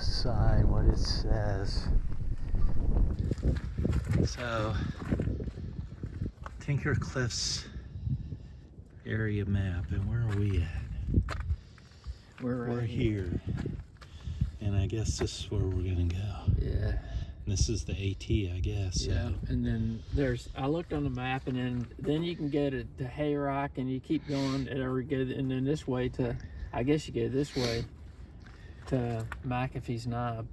sign, what it says. So, Tinker Cliffs area map, and where are we at? We're here. And I guess this is where we're gonna go. Yeah. This is the AT, I guess. Yeah, So. and then I looked on the map, and then you can go to Hayrock, and you keep going, and then this way to, I guess you go this way to McAfee's Knob.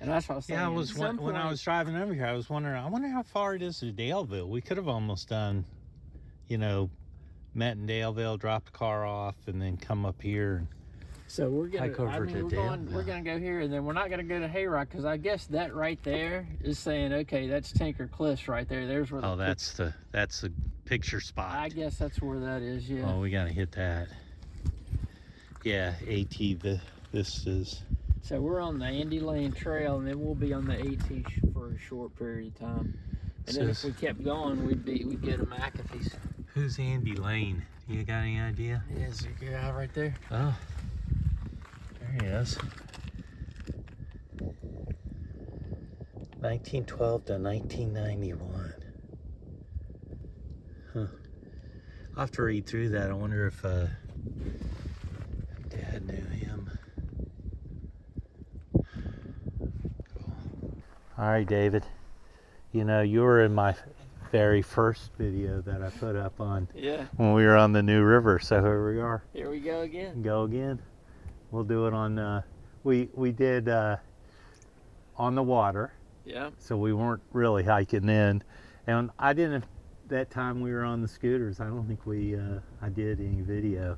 And that's what I was saying. Yeah, when I was driving over here, I was wondering, I wonder how far it is to Daleville. We could have almost done, met in Daleville, dropped the car off, and then come up here and so we're gonna Daleville. We're gonna go here, and then we're not gonna go to Hayrock, because I guess that right there is saying, okay, that's Tinker Cliffs right there. There's where. That's the picture spot. I guess that's where that is. Yeah. Oh, we gotta hit that. Yeah, AT. This is. So we're on the Layne Trail, and then we'll be on the AT for a short period of time. And then if we kept going, we'd go to McAfee's. Who's Andy Layne? You got any idea? Yeah, there's a guy right there. Oh, there he is. 1912 to 1991. Huh. I'll have to read through that. I wonder if Dad knew him. All right, David. You were in my very first video that I put up on when we were on the New River. So here we are. Here we go again. Go again. We'll do it on. We did on the water. Yeah. So we weren't really hiking then, and I didn't. That time we were on the scooters. I don't think I did any video,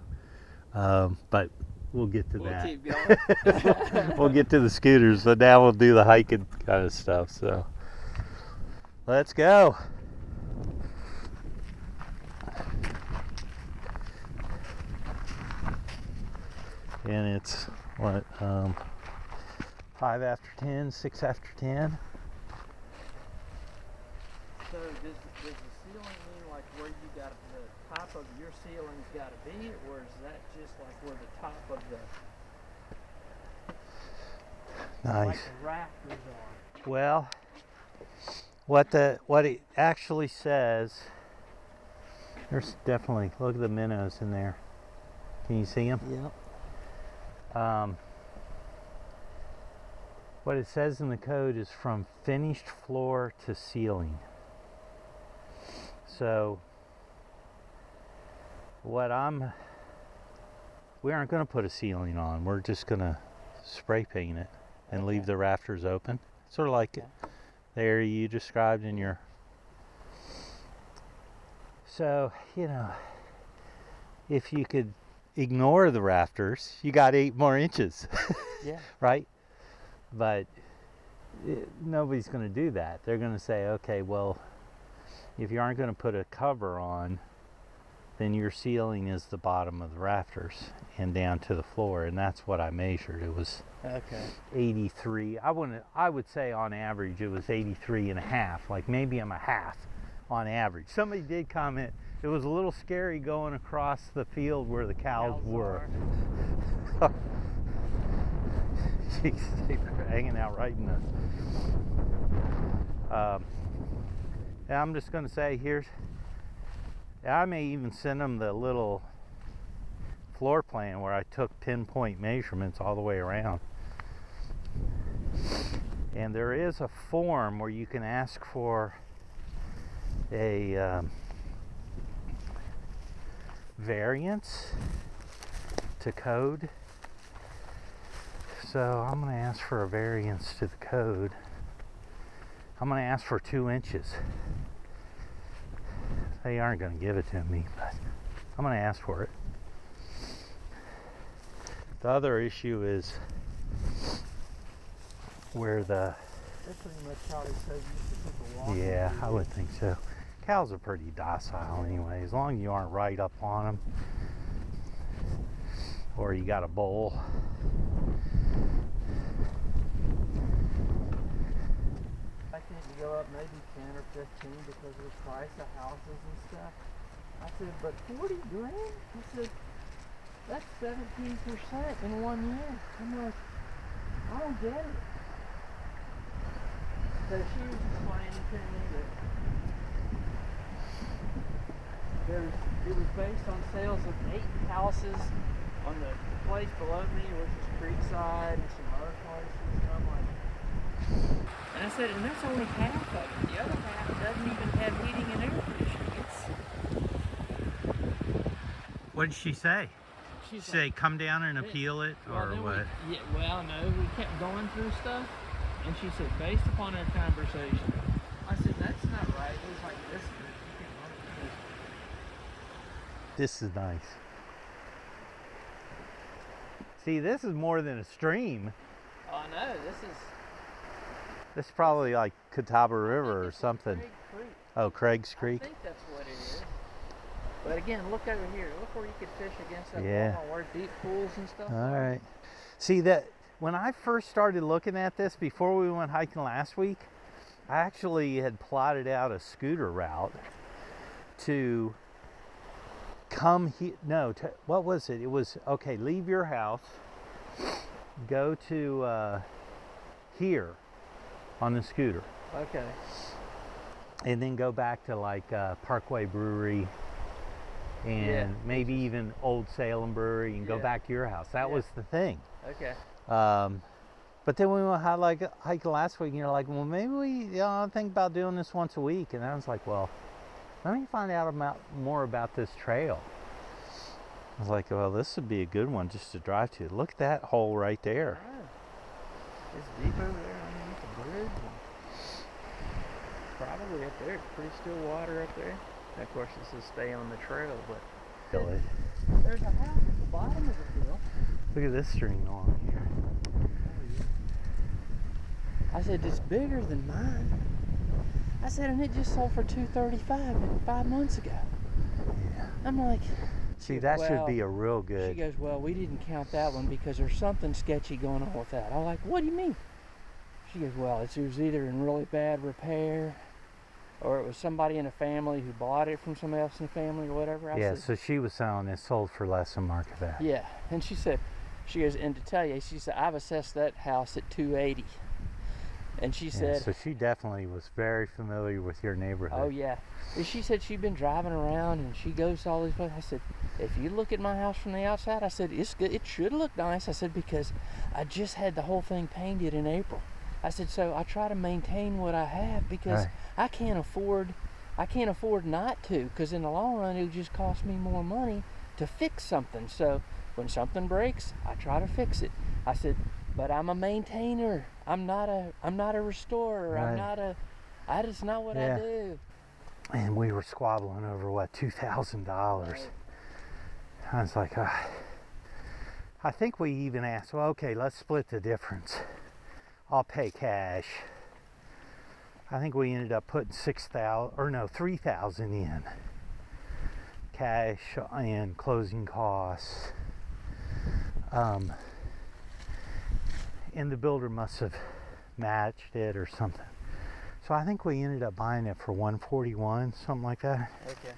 but. We'll get to that. Keep going. We'll get to the scooters, but now we'll do the hiking kind of stuff. So let's go. And it's what 5 after 10, 6 after 10. So does the ceiling mean like where you got the top of your ceiling's got to be, or is that just like where the top of the like the rafters are? Well, what it actually says, there's definitely, look at the minnows in there. Can you see them? Yep. What it says in the code is from finished floor to ceiling. So we aren't going to put a ceiling on. We're just going to spray paint it and leave the rafters open. Sort of like the area you described in your. So, if you could ignore the rafters, you got 8 more inches. Yeah. Right? But nobody's going to do that. They're going to say, okay, well, if you aren't going to put a cover on, then your ceiling is the bottom of the rafters and down to the floor, and that's what I measured. It was 83. I would say on average it was 83 and a half, like maybe I'm a half on average. Somebody did comment it was a little scary going across the field where the cows were. Jeez, they were hanging out right in the and I'm just going to say I may even send them the little floor plan where I took pinpoint measurements all the way around. And there is a form where you can ask for a variance to code. So I'm going to ask for a variance to the code. I'm going to ask for 2 inches. They aren't going to give it to me, but I'm going to ask for it. The other issue is where the... That's pretty much how they so used to people walking. Yeah, I would think so. Cows are pretty docile anyway, as long as you aren't right up on them. Or you got a bowl. I think you go up maybe 10 or 15 because of the price of houses and stuff. I said, but 40 grand? I said, That's 17% in 1 year. I'm like, I don't get it. So she was explaining to me that it was based on sales of 8 houses on the place below me, which is Creekside, and some other places. And I'm like, and I said, and that's only half of it. The other half doesn't even have heating and air conditioning. What did she say? She's Say, like, come down and appeal it, or then what? No, we kept going through stuff, and she said, based upon our conversation, I said, that's not right. It was like, this is, you can't run it. This is nice. See, this is more than a stream. Oh, I know, This is probably like Catawba River or something. Craig Creek. Oh, Craig's Creek? I think that's what it is. But again, look over here. Look where you could fish against that Yeah. wall, where deep pools and stuff. All right. See, that when I first started looking at this before we went hiking last week, I actually had plotted out a scooter route to come here. No, what was it? It was, okay, leave your house, go to here on the scooter, Okay. and then go back to like Parkway Brewery and maybe even Old Salem Brewery and go back to your house. That was the thing. Okay. But then we went hiking last week, and you're like, well, maybe we think about doing this once a week. And I was like, well, let me find out more about this trail. I was like, well, this would be a good one just to drive to. Look at that hole right there. Oh. It's deep over there underneath the bridge. Probably up there. It's pretty still water up there. And of course, this is stay on the trail, but there's a house at the bottom of the hill. Look at this string along here. I said, it's bigger than mine. I said, and it just sold for $235 5 months ago. Yeah. I'm like, see, that should be a real good. She goes, well, we didn't count that one because there's something sketchy going on with that. I'm like, what do you mean? She goes, well, it was either in really bad repair, or it was somebody in the family who bought it from somebody else in the family or whatever. I Yeah, said, so she was selling it sold for less than market value. yeah, and she said, and to tell you, she said, I've assessed that house at $280. And she said, so she definitely was very familiar with your neighborhood. oh yeah. And she said she'd been driving around and she goes to all these places. I said, if you look at my house from the outside, I said, it's good. It should look nice. I said, because I just had the whole thing painted in April. I said, so I try to maintain what I have because I can't afford not to, because in the long run it would just cost me more money to fix something. So when something breaks, I try to fix it. I said, but I'm a maintainer. I'm not a restorer. Right. That is not what I do. And we were squabbling over what, $2,000. Right. I was like, I think we even asked, well, okay, let's split the difference. I'll pay cash. I think we ended up putting $3,000 in cash and closing costs. And the builder must have matched it or something. So I think we ended up buying it for $141, something like that. Okay.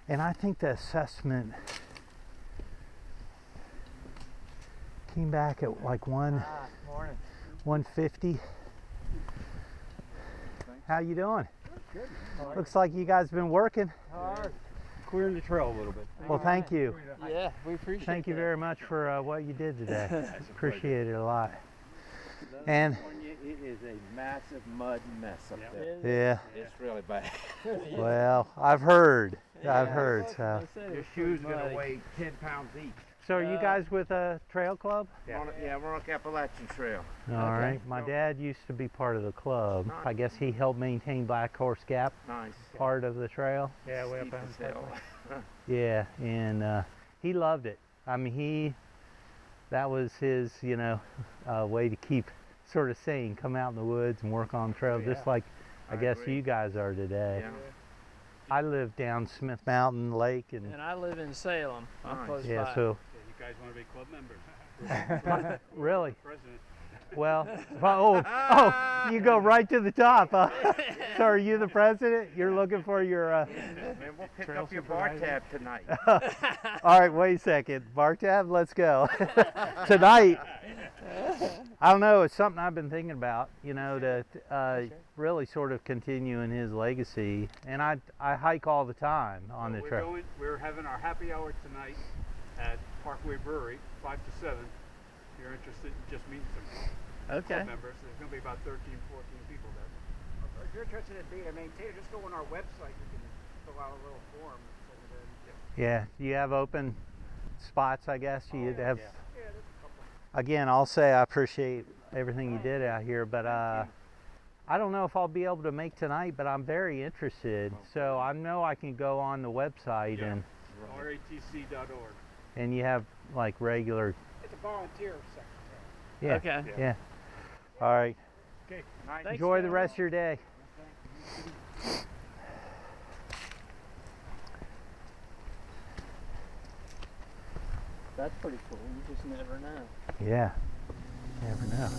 And I think the assessment came back at like Morning. 150. How you doing? Good. Looks like you guys been working. Hard. Clearing the trail a little bit. Well, thank you. Yeah, we appreciate Thank you that. very much for what you did today. Appreciate it a lot. And it is a massive mud mess up there. yeah, It's really bad. well, I've heard. Your shoes are gonna weigh 10 pounds each. So are you guys with a trail club? Yeah, we're on the Appalachian Trail. All right. My dad used to be part of the club. I guess he helped maintain Black Horse Gap, Nice. part of the trail. Yeah, way up on the hill. Yeah, and he loved it. I mean, that was his, way to keep sort of sane, come out in the woods and work on the trail, just like I guess agree. you guys are today. Yeah. I live down Smith Mountain Lake, and I live in Salem. I'm Nice. close yeah, by. so You guys want to be club members? really, President. Well, oh, you go right to the top, huh? So are you the president? You're looking for your, Man, we'll pick up your bar tab tonight. all right, wait a second. Bar tab, let's go. Tonight, I don't know, it's something I've been thinking about, you know, to really sort of continue in his legacy. And I hike all the time on the trail. We're having our happy hour tonight at Parkway Brewery, 5 to 7. If you're interested in just meeting some club members, there's going to be about 13, 14 people there. If you're interested in being a maintainer, just go on our website. You can fill out a little form and send it in. Yeah, do you have open spots, I guess? You'd have. Yeah, there's a couple. Again, I'll say I appreciate everything you did out here, but I don't know if I'll be able to make tonight, but I'm very interested. So I know I can go on the website and ratc.org. and you have like regular. It's a volunteer section. Yeah. Okay. Yeah. All right. Okay. Nice. Enjoy the rest of your day. That's pretty cool. You just never know. Yeah. Never know.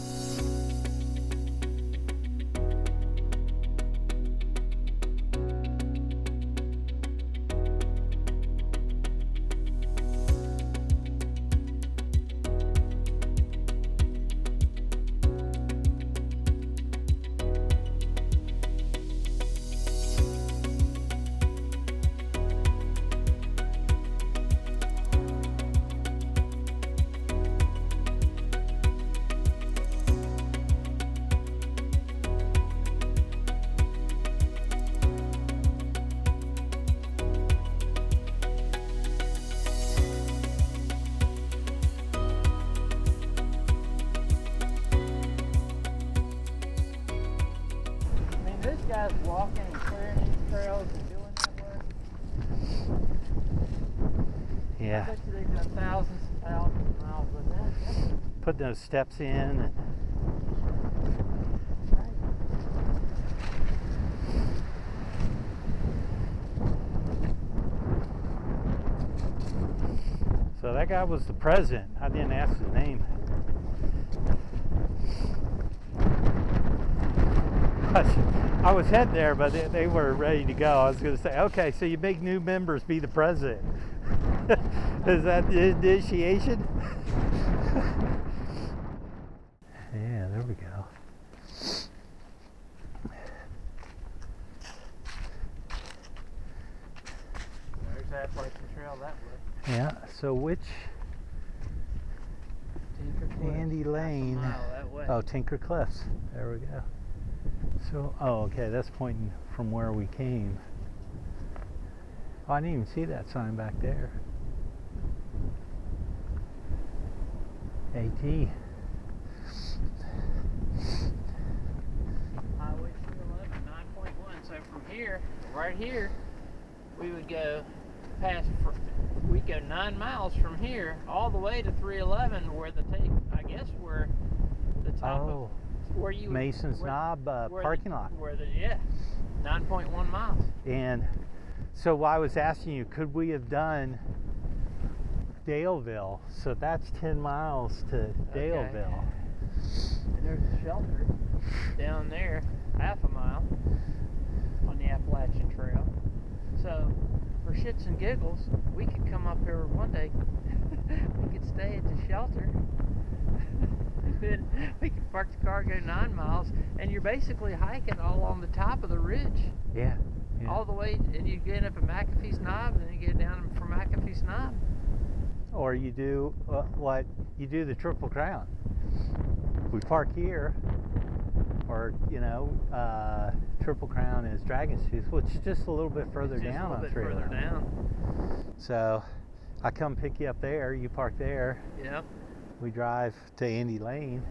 This guy's walking and clearing these trails and doing that work. I Yeah. bet you they've done thousands and thousands of miles with that. Put those steps in. So that guy was the president. I didn't ask his name. I was heading there, but they were ready to go. I was going to say, okay, so you make new members be the president. Is that the initiation? Yeah, there we go. There's Appalachian Trail that way. Yeah, so which Tinker Cliffs, Andy Layne? half a mile that way. Oh, Tinker Cliffs. There we go. So, oh, okay, that's pointing from where we came. Oh, I didn't even see that sign back there. AT. Highway 211, 9.1. So from here, right here, we would go past. We'd go 9 miles from here all the way to 311, where I guess where the top of where you Mason's Knob parking lot. 9.1 miles. And so I was asking you, could we have done Daleville? So that's 10 miles to Daleville. And there's a shelter down there, half a mile on the Appalachian Trail. So for shits and giggles, we could come up here one day. We could stay at the shelter. Then we could park the car, go 9 miles, and you're basically hiking all on the top of the ridge. Yeah. All the way, and you get up at McAfee's Knob, and then you get down from McAfee's Knob. Or you do the Triple Crown. We park here, or Triple Crown is Dragon's Tooth, which is just a little bit further down on 311. Further down. So I come pick you up there, you park there. Yep. We drive to Andy Layne,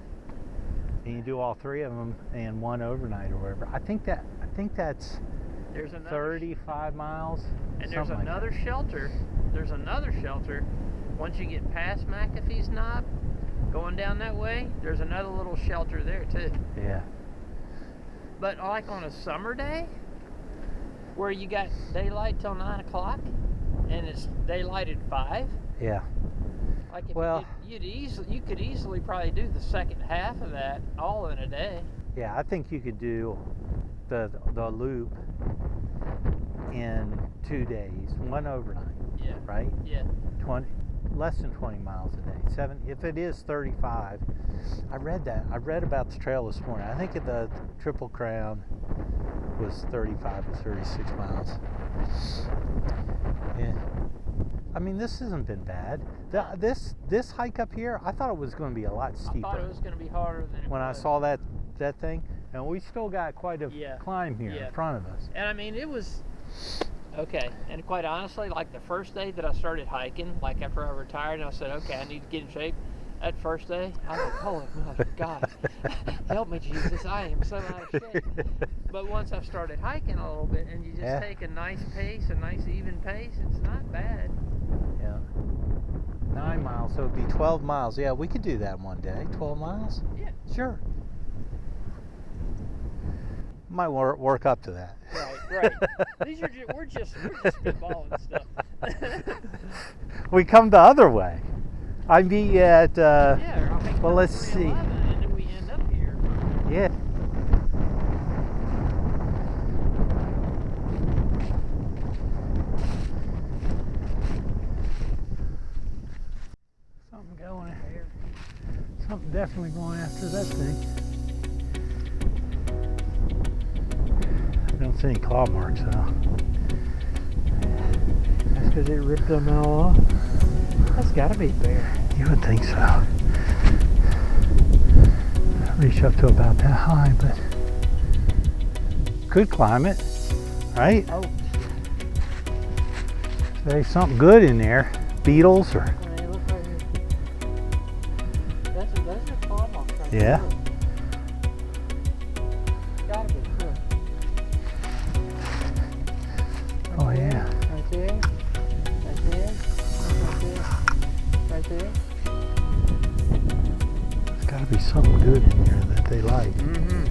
and you do all 3 of them in one overnight or whatever. I think that's There's another 35 miles. And there's something another like shelter. There's another shelter. Once you get past McAfee's Knob, going down that way, there's another little shelter there too. that. Yeah. But like on a summer day, where you got daylight till 9 o'clock, and it's daylight at 5. Yeah. Like if Well- you could easily probably do the second half of that all in a day. Yeah, I think you could do the loop in 2 days, one overnight, Yeah. right? Yeah. 20, less than 20 miles a day. If it is 35, I read that. I read about the trail this morning. I think the Triple Crown was 35 or 36 miles. Yeah. I mean, this hasn't been bad. This hike up here, I thought it was going to be a lot steeper. I thought it was going to be harder than it when was. I saw that thing, and we still got quite a Yeah. climb here Yeah. in front of us. And I mean, it was okay. And quite honestly, like the first day that I started hiking, like after I retired, and I said, okay, I need to get in shape. That first day, I was like, holy mother God, help me, Jesus, I am so out of shape. But once I started hiking a little bit, and you just take a nice pace, a nice even pace, it's not bad. Yeah. 9 miles, so it'd be 12 miles. Yeah, we could do that one day. 12 miles? Yeah. Sure. Might work up to that. Right. We're just spitballing stuff. We come the other way. I'd be at, Yeah. I'll make well, let's see. 311, and then we end up here. Yeah. Something going here. Something definitely going after that thing. I don't see any claw marks though. That's because it ripped them all off. That's got to be bear. You would think so. Reach up to about that high, but could climb it, right? Oh. There's something good in there. Beetles or Hey, look right here. That's a claw mark right Yeah. there. Gotta be cool. oh yeah. Right there. Right there. Right there. Right there. There's got to be something good in here that they like. Mm-hmm.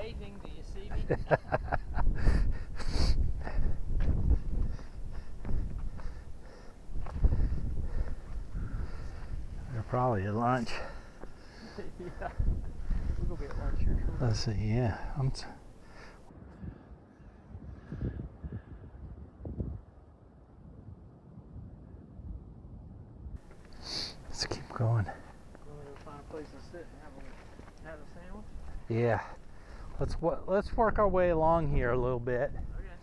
Do you see me? They're probably at lunch. Yeah. We're gonna be at lunch here. Let's see. Yeah. Let's keep going. We're gonna find a place to sit and have a sandwich. Yeah. Let's work our way along here a little bit. Okay.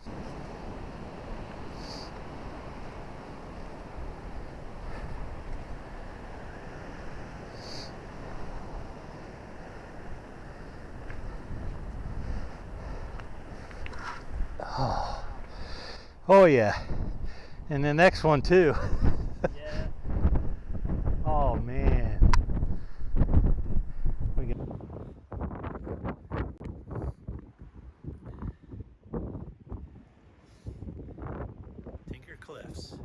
Oh yeah. And the next one too. Yeah. Oh man. We got Tinker Cliffs.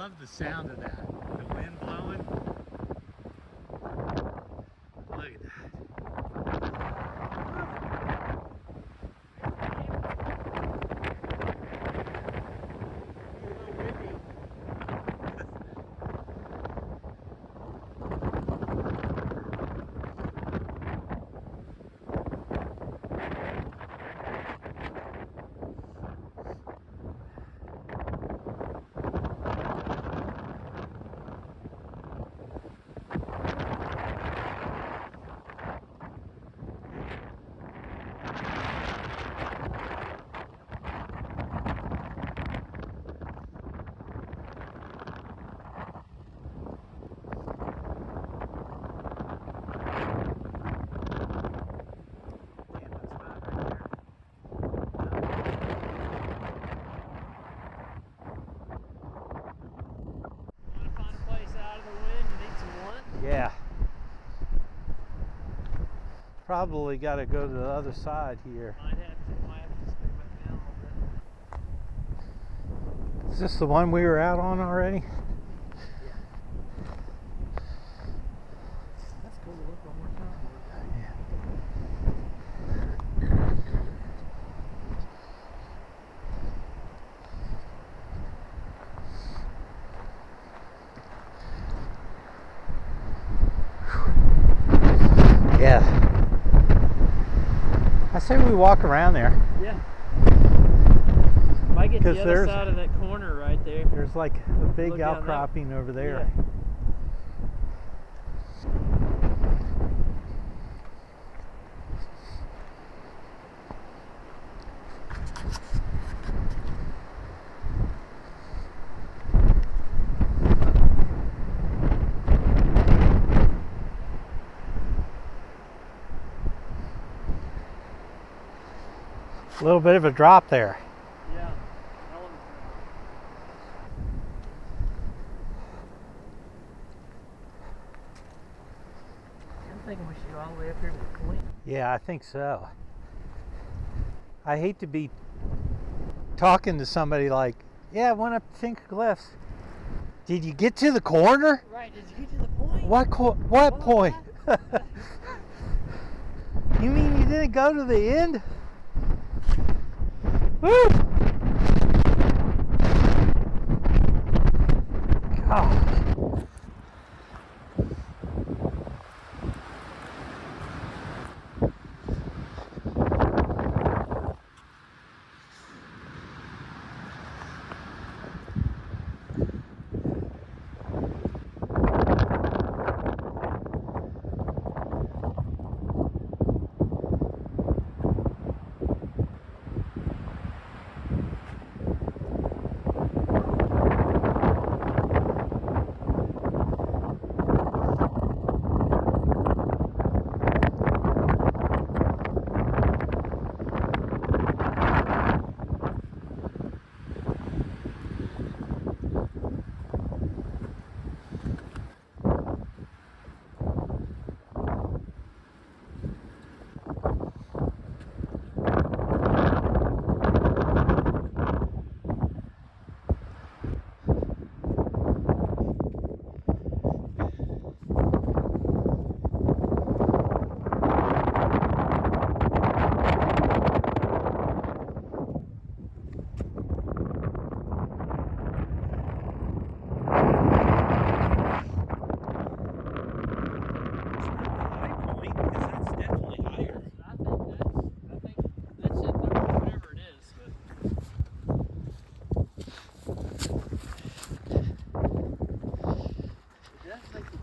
love the sound of that. The wind blowing. Look at that. Yeah. Probably got to go to the other side here. Might have to stay back down a little bit. Is this the one we were out on already? Yeah. That's cool. Look one more time. Yeah. I say we walk around there. Yeah. Might get to 'Cause the other there's- side of that corner right there. There's like a big Look down that- outcropping over there. Yeah. A little bit of a drop there. Yeah. I'm thinking we should go all the way up here to the point. Yeah, I think so. I hate to be talking to somebody like, yeah, I went up Pink Cliffs. Did you get to the corner? Right, did you get to the point? What point? You mean you didn't go to the end? Woo! God.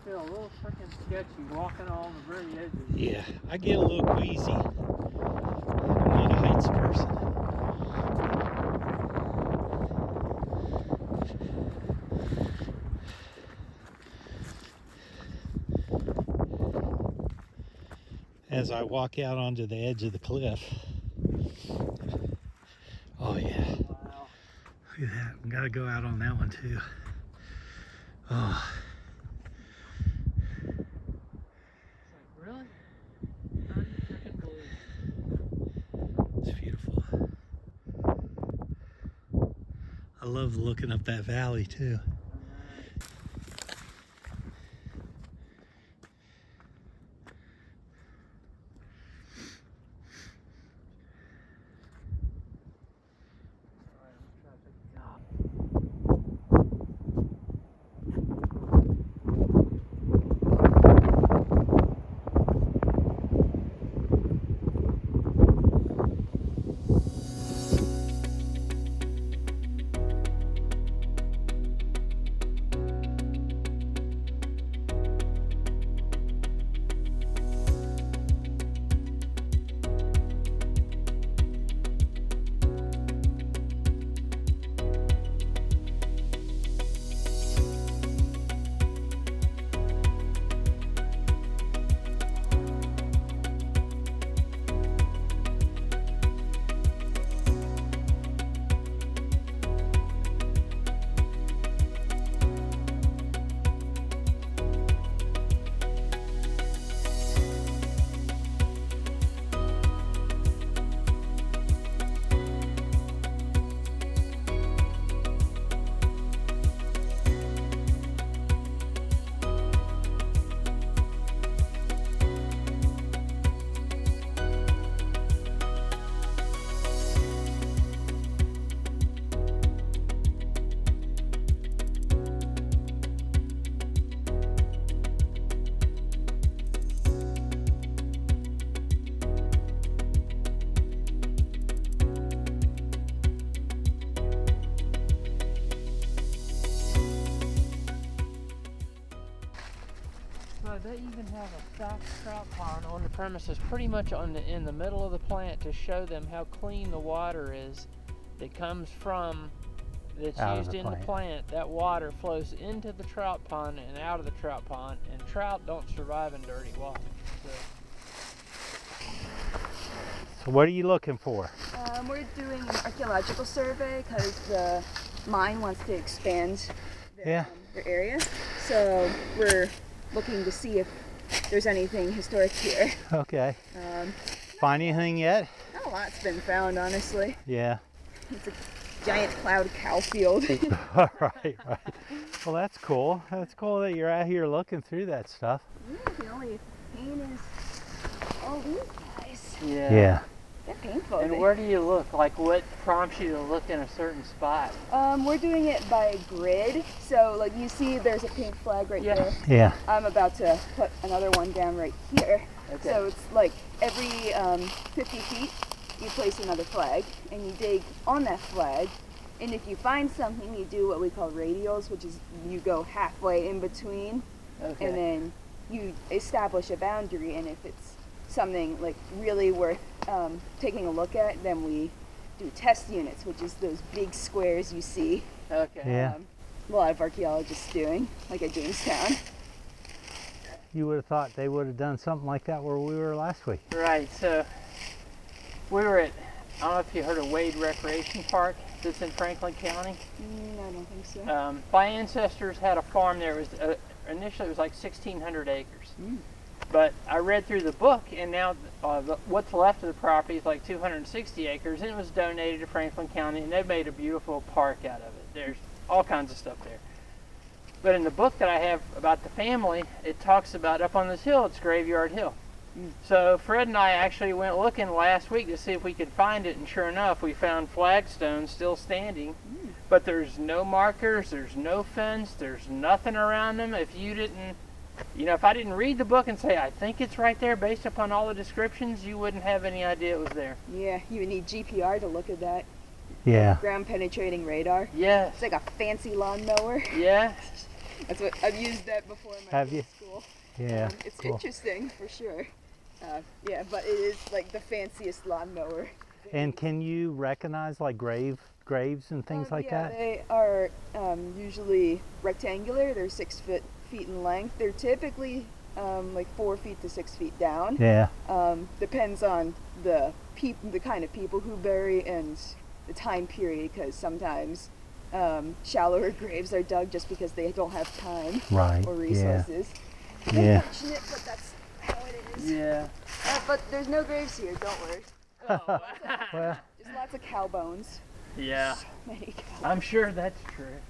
feel a little freaking sketchy walking on the very edges. Yeah, I get a little queasy. I'm not a heights person. As I walk out onto the edge of the cliff. Oh yeah. Wow. Look at that. We gotta go out on that one too. Oh. It's like, really? Unfreaking believe. It's beautiful. I love looking up that valley too. I know. So they even have a stock trout pond on the premises, pretty much in the middle of the plant, to show them how clean the water is that comes from, that's Out of used the in the plant. That water flows into the trout pond and out of the trout pond, and trout don't survive in dirty water. So what are you looking for? We're doing an archaeological survey because the mine wants to expand their area. So we're looking to see if there's anything historic here. Okay. Find anything yet? Not a lot's been found, honestly. Yeah. It's a giant plowed cow field. right. Well, that's cool. That's cool that you're out here looking through that stuff. Yeah, the only pain is all these guys. Yeah. They're painful. And where do you look? Like, what prompts you to look in a certain spot? We're doing it by grid. So, like, you see there's a pink flag right there. Yeah. I'm about to put another one down right here. Okay. So it's like every 50 feet you place another flag and you dig on that flag, and if you find something you do what we call radials, which is you go halfway in between, and then you establish a boundary, and if it's something like really worth taking a look at, then we do test units, which is those big squares you see Yeah. a lot of archaeologists doing, like at Jamestown. You would have thought they would have done something like that where we were last week. Right, so we were at, I don't know if you heard of Wade Recreation Park that's in Franklin County. I don't think so. My ancestors had a farm there. It was initially it was like 1,600 acres. But I read through the book, and now what's left of the property is like 260 acres, and it was donated to Franklin County, and they've made a beautiful park out of it. There's all kinds of stuff there. But in the book that I have about the family, it talks about up on this hill, it's Graveyard Hill. So Fred and I actually went looking last week to see if we could find it, and sure enough, we found flagstones still standing. But there's no markers, there's no fence, there's nothing around them. If you didn't, if I didn't read the book and say, I think it's right there based upon all the descriptions, you wouldn't have any idea it was there. Yeah, you would need GPR to look at that. Yeah. Ground penetrating radar. Yes. It's like a fancy lawnmower. Yeah. That's what I've used that before in my Have you? school. Yeah. It's cool. interesting for sure. Yeah, but it is like the fanciest lawnmower. And can you recognize like graves and things like yeah, that? They are usually rectangular. They're 6 feet in length. They're typically like 4 feet to 6 feet down. Yeah. Depends on the kind of people who bury and the time period, because sometimes shallower graves are dug just because they don't have time Right. or resources. Yeah. Unfortunate, but that's how it is. Yeah. But there's no graves here, don't worry. Oh, Well, Just lots of cow bones. yeah. So many cow I'm sure that's true.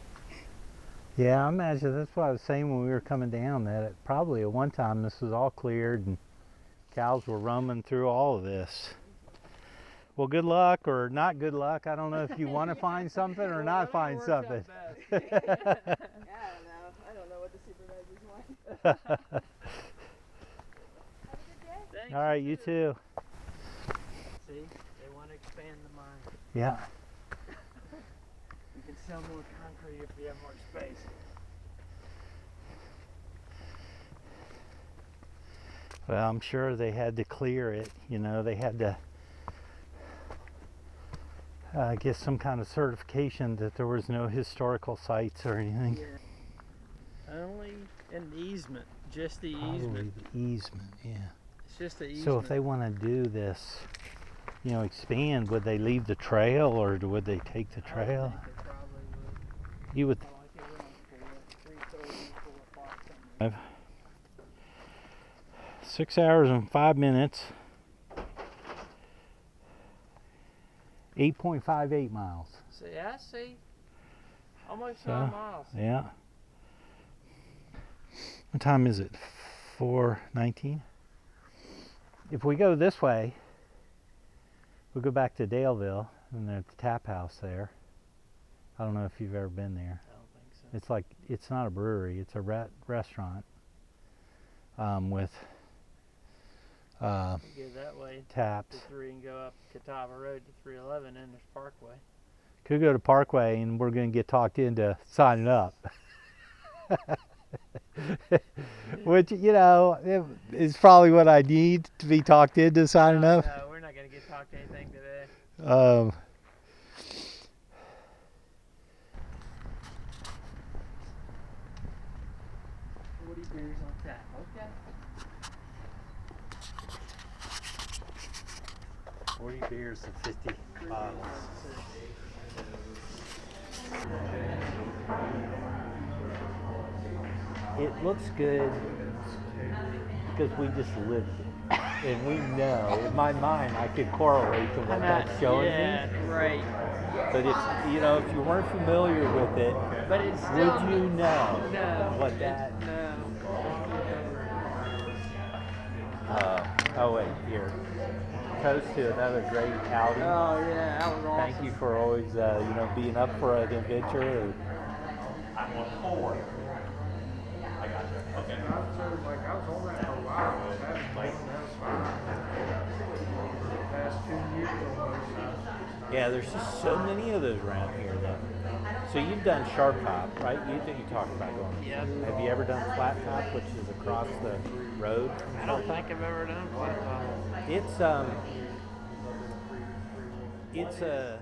yeah, I imagine that's what I was saying when we were coming down, that probably at one time this was all cleared and cows were roaming through all of this. Well, good luck or not good luck. I don't know if you want to find something or not find something. Yeah, I don't know. I don't know what the supervisors want. Have a good day. Thanks. All right, you too. See, they want to expand the mine. Yeah. You can sell more concrete if you have more space. Well, I'm sure they had to clear it. They had to get some kind of certification that there was no historical sites or anything. Yeah. Only an easement, just the Probably easement. the easement, yeah. It's just the easement. So if they want to do this, expand, would they leave the trail or would they take the trail? I think they probably would. You would. Like it went 4 o'clock, something. 6 hours and 5 minutes. 8.58 miles. See, I see. Almost So, 9 miles. Yeah. What time is it? 4:19. If we go this way, we'll go back to Daleville and there's the tap house there. I don't know if you've ever been there. I don't think so. It's not a brewery, it's a restaurant with You go that way taps. to 3 and go up Catawba Road to 311, and there's Parkway. Could go to Parkway and we're going to get talked into signing up. which, you know, is probably what I need to be talked into signing up. No, we're not gonna get talked to anything today. 40 beers on tap. Okay. 40 beers and 50 bottles. It looks good because we just lived it. And we know, in my mind, I could correlate to what that's showing Yeah, me. right. But if, you know, if you weren't familiar with it, But it's still. would you know No. what that... No. Oh wait, here. Toast to another great outing. Oh yeah, that was awesome. Thank you for always, you know, being up for an adventure. I was on that for a while. I was having fun. For the past 2 years almost. Yeah, there's just so many of those around here though. So you've done sharp top, right? You talked about going. Yep. Have you ever done flat top, which is across the road? I don't think I've ever done flat top. It's a